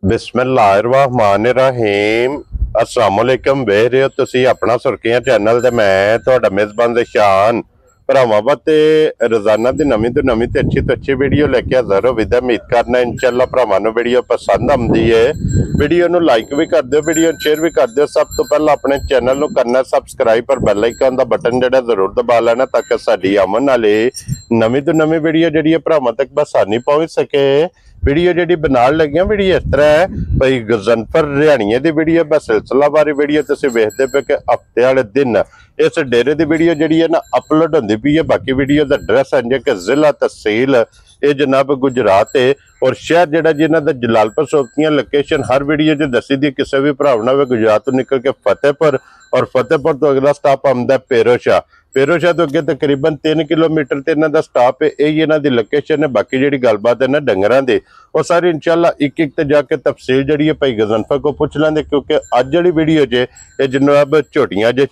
बिस्मिल्लाहिर्रहमानिर्रहीम अस्सलाम वालेकुम। वेख रहे हो तुसी अपना सुर्खियां चैनल ते मैं तुहाडा मेज़बान ज़शान भरावां वास्ते रोजाना दी नवीं तो अच्छी वीडियो लेके हाज़र हो। विद उम्मीद करना इंशाअल्लाह भरावां नूं वीडियो पसंद आउंदी है। वीडियो नूं लाइक भी कर दिओ, वीडियो शेयर भी कर दिओ। सब तो पहला अपने चैनल नूं करना सबसक्राइब और बैल आइकन दा बटन जिहड़ा जरूर दबा लेना ताकि साडी आमन वाली नवीं तो नवीं वीडियो जिहड़ी भरावां तक बसानी पहुंच सके। वीडियो जी बनाने लगियां वीडियो इस तरह है भाई गजनफर रिहाणिए की वीडियो बस सिलसिलावारी वीडियो तुसीं वेखदे पे कि हफ्ते वाले दिन इस डेरे की वीडियो जी है ना अपलोड होंदी पई है। बाकी वीडियो का एड्रैस है कि जिला तहसील ये जनाब गुजरात है और शहर जिहड़ा जिन्हां दा जलालपुर सोकियां लोकेशन हर वीडियो च दसी दी। किसी भी भरा ना हो गुजरात तो निकल के फतेहपुर और फतेहपुर तो अगला स्टाप आउंदा पेरोशाह। पेरोशाह तो अगे तकरीबन 3 किलोमीटर ते इन्हां दा स्टाप है। यही इन्हां दी लोकेशन है। बाकी जिहड़ी गलबात है ना डंगरां दी वो सारी इंशाअल्लाह एक एक ते जाके तफसील जिहड़ी है भाई गजनफर को पुछ लेंगे क्योंकि अज जिहड़ी वीडियो च ये जनाब झोटियां जे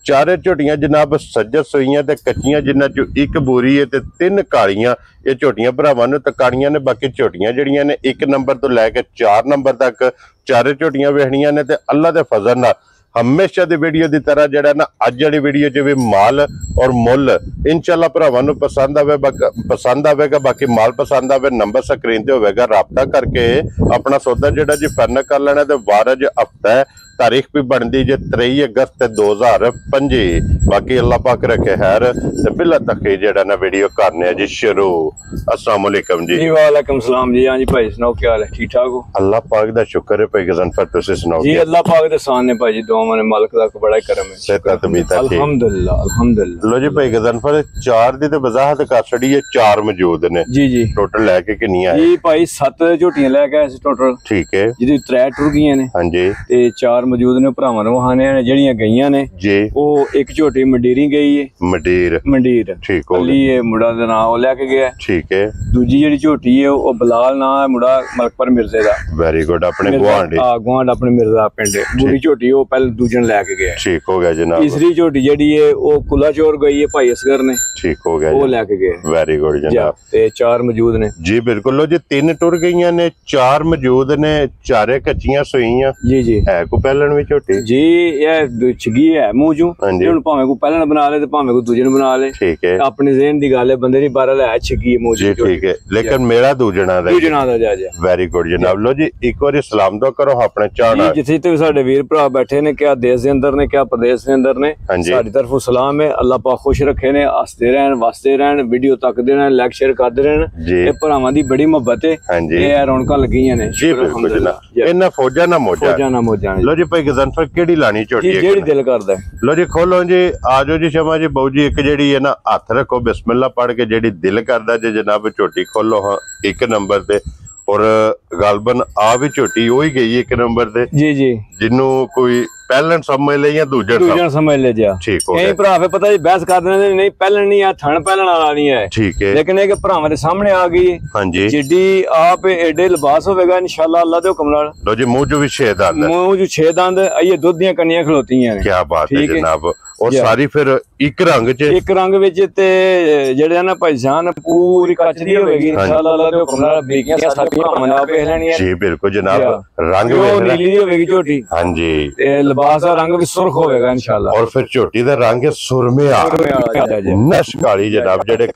चारे झोटियां जनाब सज्जत सोईयां ते कच्चियां जिन्हां चों एक बोरी है ते 3 कालियां ये झोटियां भरावां नूं तकाणियां ने। बाकी झोटियां जिहड़ियां ने 1 नंबर तो लैके 4 नंबर तक चारे झोटियां वेखणियां ने ते अल्लाह दे फजल नाल हमेशा दी वीडियो की तरह जड़ा ना अज वाली वीडियो च भी माल और मुल इंशाअल्लाह भरावां नूं पसंद आवेगा। बाकी माल पसंद आवे नंबर स्क्रीन ते होवेगा, राबता करके अपना सौदा जड़ा जी फाइनल कर लेना। ते वार अज हफ्ता है, तारीख भी बनती जे 23 अगस्त 2025। बाकी अल्लाह पाक रखे खैर ते बिला तखीर जड़ा ना वीडियो करने जी शुरू। अस्सलाम वालेकुम जी। वालेकुम सलाम जी। हाँ जी भाई सुनाओ क्या हाल है? ठीक ठाक हो? अल्लाह पाक दा शुक्र है भाई गजनफर तुसीं सुनाओ जी। अल्लाह पाक दे सान ने भाई दुआ माने मालिक दा बड़ा करम है। सेहत तबीयत ठीक अल्हम्दुलिल्लाह अल्हम्दुलिल्लाह। लो जी भाई गजनफर 4 दी ते वजाहत कर छड़ी है। 4 मौजूद ने जी जी। टोटल लेके कितनी आए जी भाई 7 झोटियां लेके आए टोटल। ठीक है जिहदी 3 टुर गईयां ने। हां जी ते 4 मौजूद ने भरावां नूं वहाने ने जेहड़ियां गईयां ने जी वो एक झोटी मंडीरी गई है। मंडीर ठीक हो गई ये मुंडा दा नाम वो लेके गया। ठीक है। दूजी जेहड़ी झोटी है वो बलाल नाम है मुंडा मलकपर मिर्जे दा। Very good. अपने गुआंढ अपने मिर्जा पिंड बुरी झोटी वो पहले दूजे ने लेके गया। ठीक हो गया जनाब। तीसरी झोटी जेहड़ी है वो कुला चोर गई है भाई असगर ने। ठीक हो गया वो लेके गए। वेरी गुड जनाब। ते 4 मौजूद ने जी बिल्कुल। लो जी 3 टुर गईयां ने 4 मौजूद ने चारे कच्चियां सोईयां जी जी। है को पहलन भी झोटी जी ये छगी है मुंह चों हुण भावें को पहलन बना ले ते भावें को दूजे ने बना ले। ठीक है। अपने ज़हन दी गल है बंदे दी बारह है छगी मुंह जी। ठीक है लेकिन मेरा दूजना दा जा जा। वेरी गुड जनाब। लो जी एक बार सलाम दो करो अपने चाहना जिथे ते साडे वीर भरा बैठे ने क्या देश दे अंदर ने क्या प्रदेश दे अंदर ने साडी तरफों सलाम है। अल्लाह पाक खुश रखे ने हसते रहन वसते रहन वीडियो तकदे रहन लाइक शेयर करदे रहन। ये भरावां दी बड़ी मोहब्बत है। ये रौनकां लगियां ने जी बिल्कुल जनाब। इन्ना फौजा ना मोजा। लो जी भाई गजनफर केड़ी लानी झोटी है जेड़ी दिल करदा है। लो जी खोलो जी आजो जी शमा जी बहु जी एक जेड़ी है ना हाथ रखो बिस्मिल्लाह पढ़ के जेड़ी दिल करदा जे जनाब झोटी खोलो। हाँ 1 नंबर पे और गालबन आ भी झोटी हो ही गई 1 नंबर पे जी जी। जिन्नू कोई पहलन समझ ले या दूजन समझ ले जा। ठीक हो गया। भरा फिर पता जी बहस कर देने नहीं पहलन नहीं है थन पहलन वाला नहीं है। ठीक है। लेकिन एक भरावां दे सामने आ गई हां जी जिड्डी आप एडे लिबास होवेगा इंशाअल्लाह अल्लाह दे हुक्म नाल। लो जी मुंह जो भी 6 दंद मुंह जो 6 दंद ये दुध दियां कन्नियां खलोती हैं। क्या बात है जनाब। और सारी फिर एक रंग विच ते जेड़े ना भाई जान पूरी कच दी होवेगी इंशाअल्लाह अल्लाह दे हुक्म नाल बेकियां सारियां भरावां ने आप देख लेणियां जी बिल्कुल जनाब। रंग नीली होवेगी झोटी हां जी ते लिबास दा रंग भी सुर्ख होवेगा इंशाअल्लाह। और फिर झोटी दा रंग है सुरमिया नश काली जनाब। जेडे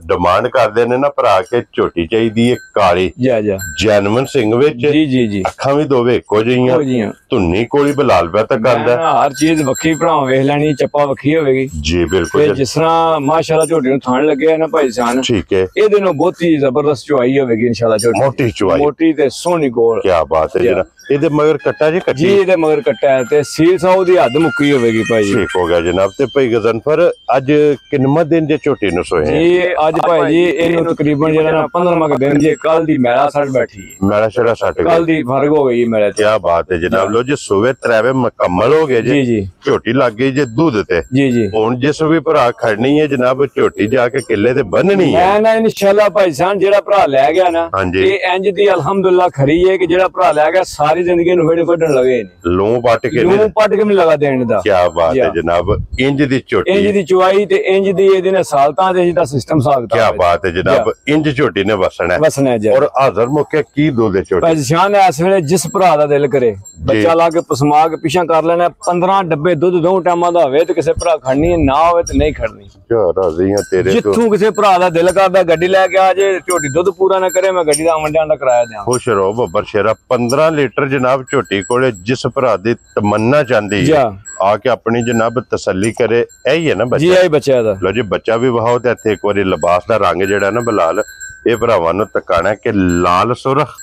डिमांड करदे ने ना भरा के झोटी चाहिदी है काली जैनवन सिंह विच जी जी जी। अखां भी दोवे इक्को जिहियां धुन्नी कोली बलाल पे तक आंदा हर चीज वक्खी भरावां वेख लैनी चप्पा वक्खी होवेगी जी बिल्कुल। जिस तरह माशाअल्लाह झोटी नूं थान लगे ना भाई जान ठीक है इहदे नाल बहुत ही जबरदस्त चुआई होवेगी इंशाअल्लाह। झोटी मोटी चुआई मोटी ते सोहनी गोल। क्या बात है जनाब। इहदे मगर कट्टा जी कच्ची जी इहदे मगर कट्टा है ते सील साउ दी हद मुक्की होवेगी भाई। ठीक हो गया जनाब। ते भाई गजनफर अज किन्ना दिन जे झोटी नूं सोए जी अज भाई जी इहनूं तकरीबन जेड़ा ना 15वां दिन जे कल दी मैला सट बैठी है मैला शरा सट कल दी फर्क हो गई मेरे। क्या बात है जनाब। लो जी सुबह 3 मुकम्मल हो गए जी जी। झोटी लग गई जे दूध ते जी जी। हुण जिस भी भरा खड़नी है जनाब झोटी जाके किले ते बन्ननी है ना इंशाअल्लाह भाई जान। जेड़ा भरा ले गया ना ये इंज दी अल्हम्दुलिल्लाह खरी है कि जेड़ा भरा ले गया सारी ਸਾਰੀ ਜ਼ਿੰਦਗੀ ਨੂੰ ਫੇੜੇ ਕੱਢਣ ਲਗੇ ਲੂੰ ਪੱਟ ਕੇ ਨਹੀਂ ਲਗਾ ਦੇਣ ਦਾ। ਕੀ ਬਾਤ ਹੈ ਜਨਾਬ, ਇੰਜ ਦੀ ਝੋਟੀ, ਇੰਜ ਦੀ ਚੁਆਈ ਤੇ ਇੰਜ ਦੀ ਇਹਦੇ ਨੇ ਸਾਲਤਾਂ ਦੇ ਜਿਹਦਾ ਸਿਸਟਮ ਸਾਖਤਾ। ਕੀ ਬਾਤ ਹੈ ਜਨਾਬ, ਇੰਜ ਝੋਟੀ ਨੇ ਵਸਣਾ ਜੀ। ਔਰ ਹਾਜ਼ਰ ਮੁੱਕਿਆ ਕੀ ਦੁੱਧ ਦੇ ਝੋਟੀ ਪਛਾਣ ਹੈ ਇਸ ਵੇਲੇ ਜਿਸ ਭਰਾ ਦਾ ਦਿਲ ਕਰੇ ਬੱਚਾ ਲਾ ਕੇ ਪਸਮਾ ਕੇ ਪਿਛਾ ਕਰ ਲੈਣਾ। 15 ਡੱਬੇ ਦੁੱਧ 2 ਟਾਈਮਾਂ ਦਾ ਹੋਵੇ ਤੇ ਕਿਸੇ ਭਰਾ ਖੜਨੀ ਨਾ ਹੋਵੇ ਤੇ ਨਹੀਂ ਖੜਨੀ। ਰਾਜ਼ੀ ਹਾਂ ਤੇਰੇ ਤੋਂ। ਜਿੱਥੋਂ ਕਿਸੇ ਭਰਾ ਦਾ ਦਿਲ ਕਰਦਾ ਗੱਡੀ ਲੈ ਕੇ ਆ ਜੇ, ਝੋਟੀ ਦੁੱਧ ਪੂਰਾ ਨਾ ਕਰੇ ਮੈਂ ਗੱਡੀ ਦਾ ਆਉਣ ਜਾਣ ਦਾ ਕਿਰਾਇਆ ਦਿਆਂ। ਖੁਸ਼ ਰਹੋ ਬੱਬਰ ਸ਼ੇਰਾ। 15 ਲੀਟਰ ਜਨਾਬ ਝੋਟੀ ਕੋਲੇ ਜਿਸ ਭਰਾ ਦੀ ਤਮੰਨਾ ਚਾਹੁੰਦੀ ਹੈ ਆ ਕੇ ਆਪਣੀ ਜਨਾਬ ਤਸੱਲੀ ਕਰੇ। ਇਹੀ ਹੈ ਨਾ ਬੱਚਾ ਜੀ, ਇਹੀ ਬੱਚਾ ਦਾ। ਲੋ ਜੀ ਬੱਚਾ ਵੀ ਵਹਾਓ ਤੇ ਇੱਥੇ ਇੱਕ ਵਾਰੀ ਲਿਬਾਸ ਦਾ ਰੰਗ ਜਿਹੜਾ ਨਾ ਬਲਾਲ ਇਹ ਭਰਾਵਾਂ ਨੂੰ ਤਕਾਣਾ ਕਿ ਲਾਲ ਸੁਰਖ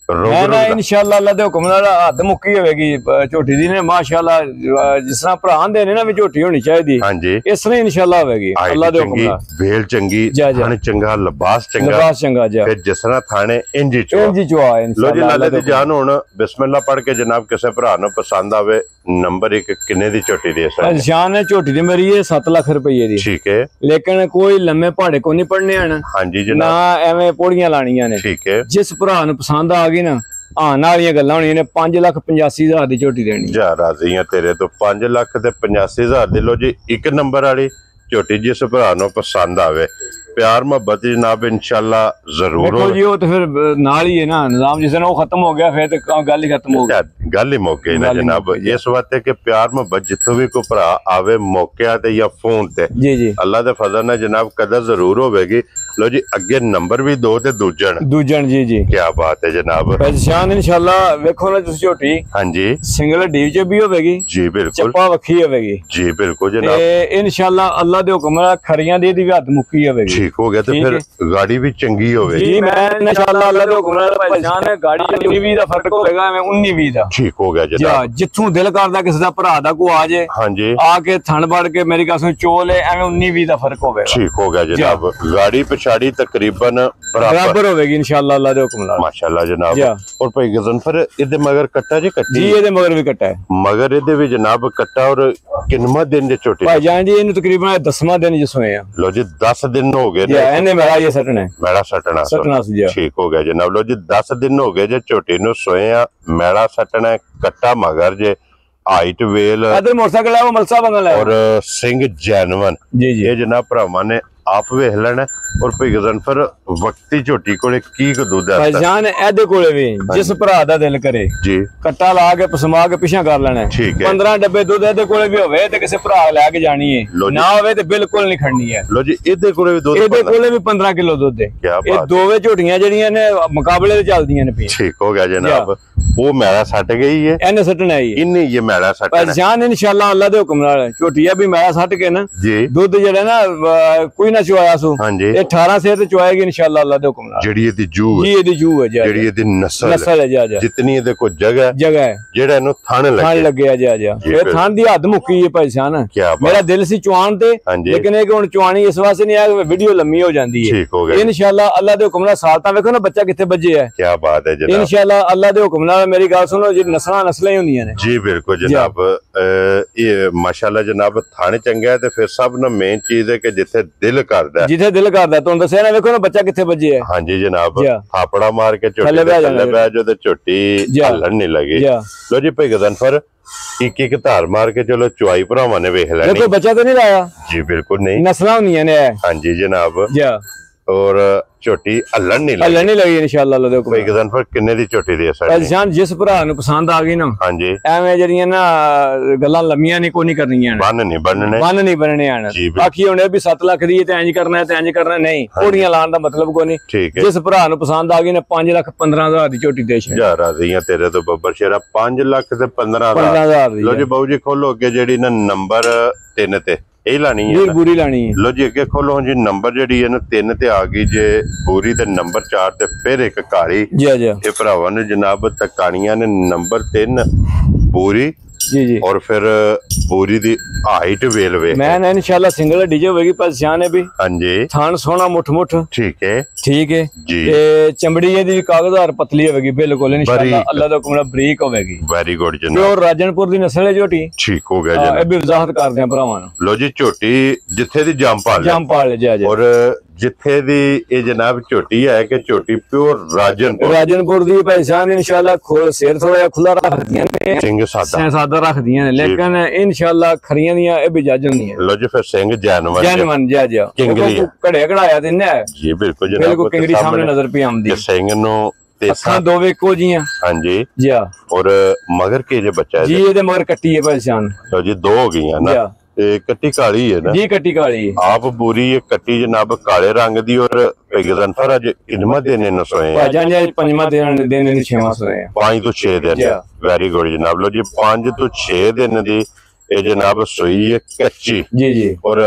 ਨਾ ਇਨਸ਼ਾਅੱਲਾ ਅੱਲਾ ਦੇ ਹੁਕਮ ਨਾਲ ਹੱਦ ਮੁੱਕੀ ਹੋਵੇਗੀ ਝੋਟੀ ਦੀ ਨੇ। ਮਾਸ਼ਾਅੱਲਾ ਜਿਸ ਤਰ੍ਹਾਂ ਭਰਾ ਦੇ ਨੇ ਨਾ ਵੀ ਝੋਟੀ ਹੋਣੀ ਚਾਹੀਦੀ, ਹਾਂਜੀ ਇਸ ਤਰ੍ਹਾਂ ਇਨਸ਼ਾਅੱਲਾ ਹੋਵੇਗੀ ਅੱਲਾ ਦੇ ਹੁਕਮ ਨਾਲ। ਵੇਲ ਚੰਗੀ, ਥਾਣੇ ਚੰਗਾ, ਲਿਬਾਸ ਚੰਗਾ ਜੀ। ਫਿਰ ਜਿਸ ਤਰ੍ਹਾਂ ਥਾਣੇ ਇੰਜੀ ਚੋਆ ਲੋ ਜੀ ਲਾਲੇ ਦੀ ਜਾਨ। ਹੁਣ ਬਿਸਮਿਲ੍ਲਾ ਪੜ ਕੇ ਜਨਾਬ ਕਿਸੇ ਭਰਾ ਨੂੰ ਪਸੰਦ ਆਵੇ ਨੰਬਰ 1 ਕਿੰਨੇ ਦੀ ਝੋਟੀ ਦੇ ਸਕਦੇ? ਜਾਨ ਹੈ ਝੋਟੀ ਦੀ ਮੇਰੀ ਹੈ 7 ਲੱਖ ਰੁਪਏ ਦੀ। ਠੀਕ ਹੈ, ਲੇਕਿਨ ਕੋਈ ਲੰਮੇ ਪਹਾੜੇ ਕੋ ਨਹੀਂ ਪੜਨੇ ਆਣ। ਹਾਂਜੀ ਜਨਾਬ, ਨਾ ਐਵੇਂ ਪੌੜੀਆਂ ਲਾਣੀਆਂ ਨੇ। ਠੀਕ ਹੈ, ਜਿਸ ਭਰਾ ਨੂੰ ਪਸੰਦ ਆ ਗਈ ਨਾ ਆਣ ਵਾਲੀਆਂ ਗੱਲਾਂ ਹੋਣੀਆਂ ਨੇ। 5,85,000 ਦੀ ਝੋਟੀ ਦੇਣੀ। ਜਾ ਰਾਜ਼ੀ ਆ ਤੇਰੇ ਤੋਂ। 5,85,000 ਦੇ ਲੋ ਜੀ 1 ਨੰਬਰ ਵਾਲੀ ਝੋਟੀ ਜਿਸ ਭਰਾ ਨੂੰ ਪਸੰਦ ਆਵੇ। प्यार मोहब्बत जनाब इंशाल्लाह जरूर हो जी। वो तो फिर नाल ही है ना निजाम, जिस दिन वो खत्म हो गया फिर तो गल ही खत्म हो गई। गल ही मुक गई ना जनाब। इस बात है कि प्यार मोहब्बत जिथों भी कोई भरा आवे मौके ते या फोन ते जी जी अल्लाह दे फजल नाल जनाब कदर जरूर होवेगी। लो जी अगे नंबर भी 2 ते दूजन जी जी क्या बात है जनाब। पहचान इंशाल्लाह वेखो ना तुसी झोटी। हां जी सिंगल डीव च भी होवेगी जी बिल्कुल, चप्पा वखी होवेगी जी बिल्कुल जनाब। इंशाल्लाह अल्लाह दे हुक्म नाल खरियां दी हद मुक्की होवेगी। ठीक हो गया तो फिर गाड़ी भी चंगी होवेगी जी। मैं इंशाल्लाह अल्लाह दे हुक्म नाल पहचान है गाड़ी 19-20 दा फर्क होवेगा। मैं 19-20 दा ठीक हो गया जनाब। जिथों दिल करदा किसी दा भरा दा को आ जाए हां जी आके थन बढ़ के मेरी गल सुन चोल है एवें 19-20 दा फर्क होवेगा। ठीक हो गया जनाब। गाड़ी पिछाड़ी तकरीबन बराबर होवेगी इंशाल्लाह अल्लाह दे हुक्म नाल माशाल्लाह जनाब। और भाई गजनफर इदे मगर कट्टा जी कट्टी जी इदे मगर भी कट्टा है मगर इदे भी जनाब कट्टा। और किन्ना दिन दे छोटे भाई जान जी इनु तकरीबन 10वां दिन जिस होए हैं। लो जी 10 दिन हो गए ने एने मेरा ये सटना है मेरा सटना जी ठीक हो गया जनाब। लो जी 10 दिन हो गए जे छोटी नु सोए हैं मेरा सटना कट्टा मगर जे हाइट वेल इधर मोटरसाइकिल है वो मलसा बंगल है और सिंह जैनवन जी जी। ये जनाब भरावां ने आप वेख लेना। और भाई गजनफर वक्ती झोटी कोले की को दूध है भाईजान एदे कोले भी जिस भरा दा दिल करे जी कट्टा ला के पसमा के पिछा कर लेना ठीक है। 15 डब्बे दूध एदे कोले भी होवे ते किसी भरा लेके जानी है ना होवे ते बिल्कुल नहीं खड़नी है। लो जी एदे कोले भी दूध एदे कोले भी 15 किलो दूध है। ये दोवे झोटियां जड़ियां ने मुकाबले ते चलदियां ने। ठीक हो गया जनाब। वो मैला सट गई है एने सटना है इन्ने ये मैला सट भाईजान इंशाल्लाह अल्लाह दे हुक्म नाल झोटियां भी मैला सट के ना जी दूध जेड़ा ना कोई ना चुआया सो हां जी 18 से ते चुआएगी इंशाल्लाह अल्लाह दे हुक्म नाल। जेड़ी एदी जू है जी एदी जू है जेड़ी एदी नस्ल है जा जितनी एदे को जगह है जेड़ा इनु थान लगे जा ये थान दी हद मुक्की है भाईजान। मेरा दिल सी चुआन ते लेकिन एक हुन चुआनी इस वास्ते नहीं है वीडियो लंबी हो जांदी है। ठीक हो गया इंशाल्लाह अल्लाह दे हुक्म नाल सालता देखो ना बच्चा किथे बजे है। क्या बात है जनाब। इंशाल्लाह अल्लाह दे हुक्म नाल मेरी गल सुनो जी नस्लां ही होंदियां ने जी बिल्कुल जनाब। ये माशाल्लाह जनाब थाने चंगा है ते फिर सब ना मेन चीज है कि जिथे दिल करदा जिथे दिल करदा तुहानू दस्सिया ना देखो ना बच्चा किथे बजे है। हां जी जनाब थापड़ा मार के चोटी थल्ले बैठ जो ते चोटी हलन नहीं लगी। लो जी भाई गजनफर एक धार मार के चलो चुआई भरावां ने वेख लेनी। देखो बच्चा तो नहीं लाया जी बिल्कुल नहीं नस्लां होंदियां ने। हां जी जनाब। और छोटी हलन नहीं लगी इंशाल्लाह अल्लाह दे हुक्म भाई गजनफर किन्ने दी छोटी दी है जान जिस भरा नु पसंद आ गई ना हां जी एवें जड़ियां ना गल्लां लम्मियां नहीं कोनी करनियां बन नहीं बनने आन बाकी हुणे भी 7 लाख दी ते इंज करना नहीं कोड़ियां लाण दा मतलब कोनी। जिस भरा नु पसंद आ गई ना 5,15,000 दी छोटी दे जा राज़ियां तेरे तो बब्बर शेरा 5 लाख ते 15,000 लो जी बाबू जी खोलो अगे जेडी ना नंबर 3 ते लानी है पूरी लानी है। लो जी अगे खोलो जी नंबर जेडी है ना 3 ते आ गई जे पूरी ते नंबर 4 ते फिर एक काली जी जी ये भरावां ने जनाब तकानियां ने नंबर 3 पूरी जी जी और फिर ਬੋਰੀ ਦੀ ਹਾਈਟ ਵੇਲ ਵੇ मैं इंशाल्लाह सिंगल डीजे होगी पहचान है भी। हाँ जी थान सोना मुठ मुठ ठीक है जी। चमड़ी ये कागजदार पतली होगी बिल्कुल इंशाल्लाह अल्लाह दा हुक्म बरीक होगी। वेरी गुड जनाब। प्योर राजनपुर दी नस्ल है झोटी। ठीक हो गया जनाब। भी वजाहत करदे हैं भरावां नूं। लो जी झोटी जिथे दी जामपाल जी और जिथे दी ये जनाब झोटी है कि झोटी प्योर राजनपुर दी पहचान इंशाल्लाह सिर थोड़ा खुला रख दियां ने सिंह सादा रख दियां ने लेकिन इंशाल्लाह खरियां दियां ए भी जज नहीं है। लो जी फिर सिंह जानवन जा किंगली घड़े घड़ाया ते ने जी बिल्कुल जनाब बिल्कुल किंगली सामने नजर पे आंदी सिंह नु ते अखां दो इको जियां। हां जी जी और मगर के जे बच्चा जी ये मगर कट्टी है पहचान। लो जी दो हो गई ना कट्टी काली है ना जी कट्टी काली आप पूरी ये कट्टी जनाब काले रंग दी और गजनफर अज किन्मा दिन न सोए भाजान जी पंजवा दिन ने छेवां सोए 5 तो 6 दिन वेरी गुड जनाब। लो जी 5 तो 6 दिन दी ये जनाब सोई है कच्ची जी जी और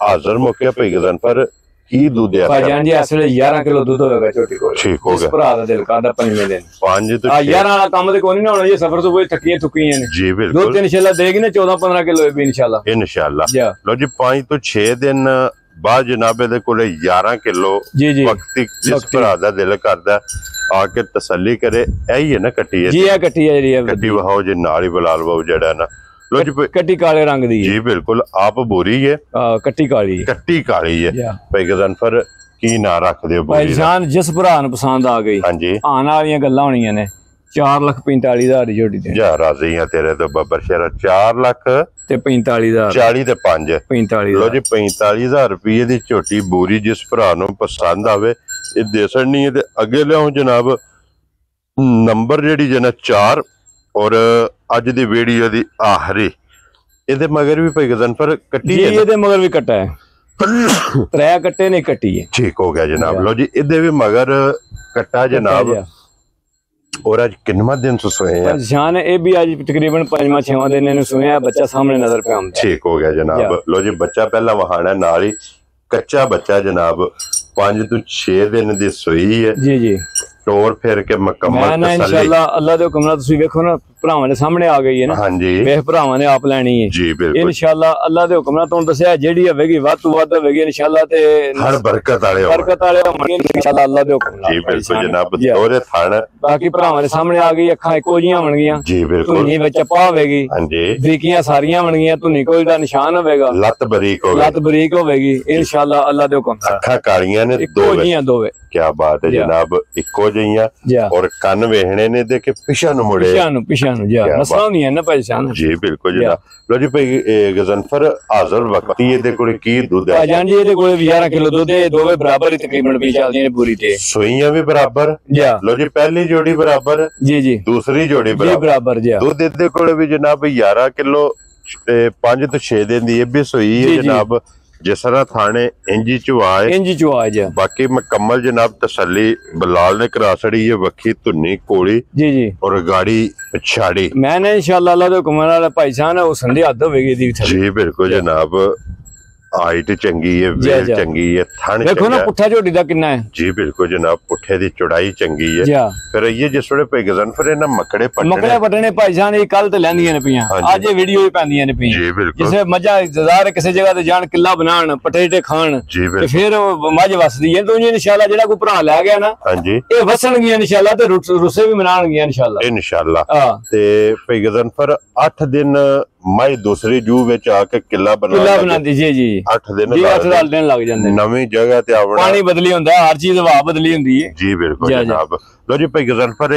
हाजिर मौके पे गजनफर की दूध है भाजान जी असले 11 किलो दूध होगा छोटी को ठीक हो गया भरा दा दिल करदा पंजवें दिन 5 तो 11 वाला काम ते कोई नहीं होना ये सफर तो कोई थकियां थुकियां ने जी बिल्कुल दूध इंशाल्लाह देगी ना 14-15 किलो भी इंशाल्लाह। लो जी 5 तो 6 दिन बाद जनाब दे कोले 11 किलो वक्त जिस भरा दा दिल करदा आके तसल्ली करे यही है ना कट्टी है जी ये कट्टी है जी कट्टी वहाओ जे नाल ही बलाल बाबू जड़ा ना कट्टी काले रंग दी जी बिल्कुल आप बोरी है कट्टी काली है भाई गजनफर की ना रख दे भाईजान जिस भरा नूं पसंद आ गई। हां जी आने वाली गल्लां होणियां ने 4,45,000 दी झोटी दे जा राजी हां तेरे तो बब्बर शेरा 4,45,000 40 ते 5 45 लो जी 45,000 रुपये दी झोटी बोरी जिस भरा नूं पसंद आवे ये दे छड़नी है ते अगे लियाओ जनाब नंबर जेडी जना 4 और अज दी वीडियो दी आखिरी इहदे मगर भी भाई गजनफर कट्टी है इहदे मगर भी कट्टा है 3 कट्टे ने कट्टी है ठीक हो गया जनाब। लो जी इहदे भी मगर कट्टा जनाब और आज किन्ना दिन से सोए हैं जान ए भी आज तकरीबन 5वां-6वां दिन इन्हें सोए हैं बच्चा सामने नजर पे आंदा ठीक हो गया जनाब। लो जी बच्चा पहला वहाना नाल ही कच्चा बच्चा जनाब 5 तो 6 दिन दी सोई है जी जी टोर फिर के मुकम्मल इंशाल्लाह अल्लाह दे हुक्म नाल तुसी देखो ना भरावां दे सामने आ गई है ना। हां जी वेख भरावां ने आप लेनी है जी बिल्कुल इंशाल्लाह अल्लाह दे हुक्म नाल तुहानू दस्या जेडी होवेगी वध तो वध होवेगी इंशाल्लाह ते हर बरकत वाले होणगे इंशाल्लाह अल्लाह दे हुक्म नाल जी बिल्कुल जनाब ओरे थान बाकी भरावां दे सामने आ गई अखां इको जियां होणगियां जी बिल्कुल तुनी विच पा होवेगी। हां जी बरीकियां सारियां होणगियां तुनी कोई दा निशान होवेगा लत बरीक होवेगी इंशाल्लाह अल्लाह दे हुक्म नाल अखां कालियां ने दो जियां दोवे क्या बात है जनाब इको जियां और कन वेहणे ने दे के पिछा नु मुड़े पिछा नु जा नस्लां नहीं है ना पहचान जी बिल्कुल जनाब। लो जी भाई गजनफर हाजिर वक्त ये दे कोले की दूध है भाईजान जी ये कोले 11 किलो दूध है दोवे बराबर ही तकरीबन भी चलदी ने पूरी ते सोईयां भी बराबर जा। लो जी पहली जोड़ी बराबर जी जी दूसरी जोड़ी बराबर जा दूध दे कोले भी जनाब 11 किलो 5 तो 6 दिन दी भी सोई है जनाब जिस तरह थाने इंजी चुआ जा बाकी मुकम्मल जनाब तसल्ली बलाल ने करा छड़ी है वक्खी धुन्नी कोड़ी जी जी और गाड़ी छाड़ी मैंने इंशाल्लाह अल्लाह दे हुक्म नाल भाई साहब ने उस संधि हद होवेगी दी जी बिल्कुल जनाब हाइट चंगी है वेल चंगी है थान देखो ना पुट्ठा झोटी दा कितना है जी बिल्कुल जनाब पुट्ठे दी चौड़ाई चंगी है फिर ये जिस वेले पे गजनफर है ना मकड़े पटने भाई जान ये कल ते लैंदियां ने पियां आज ये वीडियो ही पैंदियां ने पियां जी बिल्कुल जिसे मजा इंतजार किसी जगह ते जान किला बनान पटेटे खान ते फिर मज वसदी है तो इंशाल्लाह जेड़ा कोई भरा ले गया ना हां जी ये वसणगियां इंशाल्लाह ते रुसे भी मनाणगियां इंशाल्लाह ते पे गजनफर 8 दिन माई दूसरी जू विच आके किला बनांदी जी जी 8 दिन जी 8 दिन लग जांदे नवी जगह ते आवना पानी बदली हुंदा हर चीज हवा बदली हुंदी है जी बिल्कुल जनाब। लो जी भाई गजनफर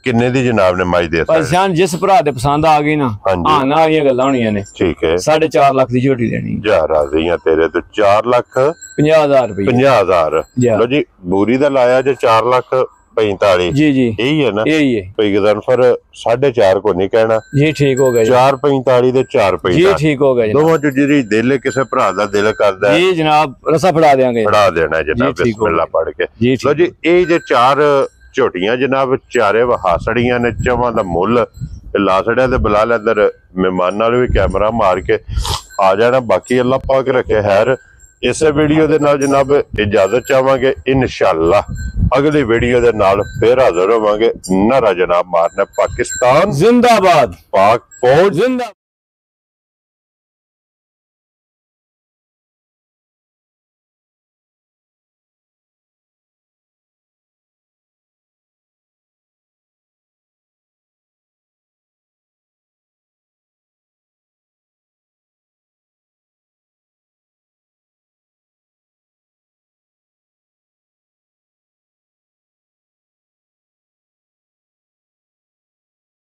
किन्ने दी जनाब ने माई दे पहचान जिस भरा दे पसंद आ गई ना हां ना ये गल्लां होणियां ने ठीक है 4.5 लाख दी झोटी देनी जा राज़ियां तेरे तो 4,50,000 रुपए 50,000 लो जी बूरी दा लाया जे 4,45,000 जी जी यही है ना यही है भाई गजनफर 4.5 को नहीं कहना जी ठीक हो गया 4,45 दे 4 जी ठीक हो गया दोवां जो जी दिल किसे भरा दा दिल करदा जी जनाब रसा फड़ा देंगे फड़ा देना जनाब बिस्मिल्लाह पढ़ के लो जी ये जे 4 झोटियां जनाब चारे वहासड़ियां ने चवां दा मुल ला छड़िया ते बिलाल इधर मेहमान नाल भी कैमरा मार के आ जाना बाकी अल्लाह पाक रखे खैर इस वीडियो दे नाल जनाब इजाजत चाहांगे इंशाअल्लाह अगली वीडियो दे नाल फिर हाजिर होवांगे नारा जनाब मारना पाकिस्तान जिंदाबाद पाक फौज जिंदाबाद।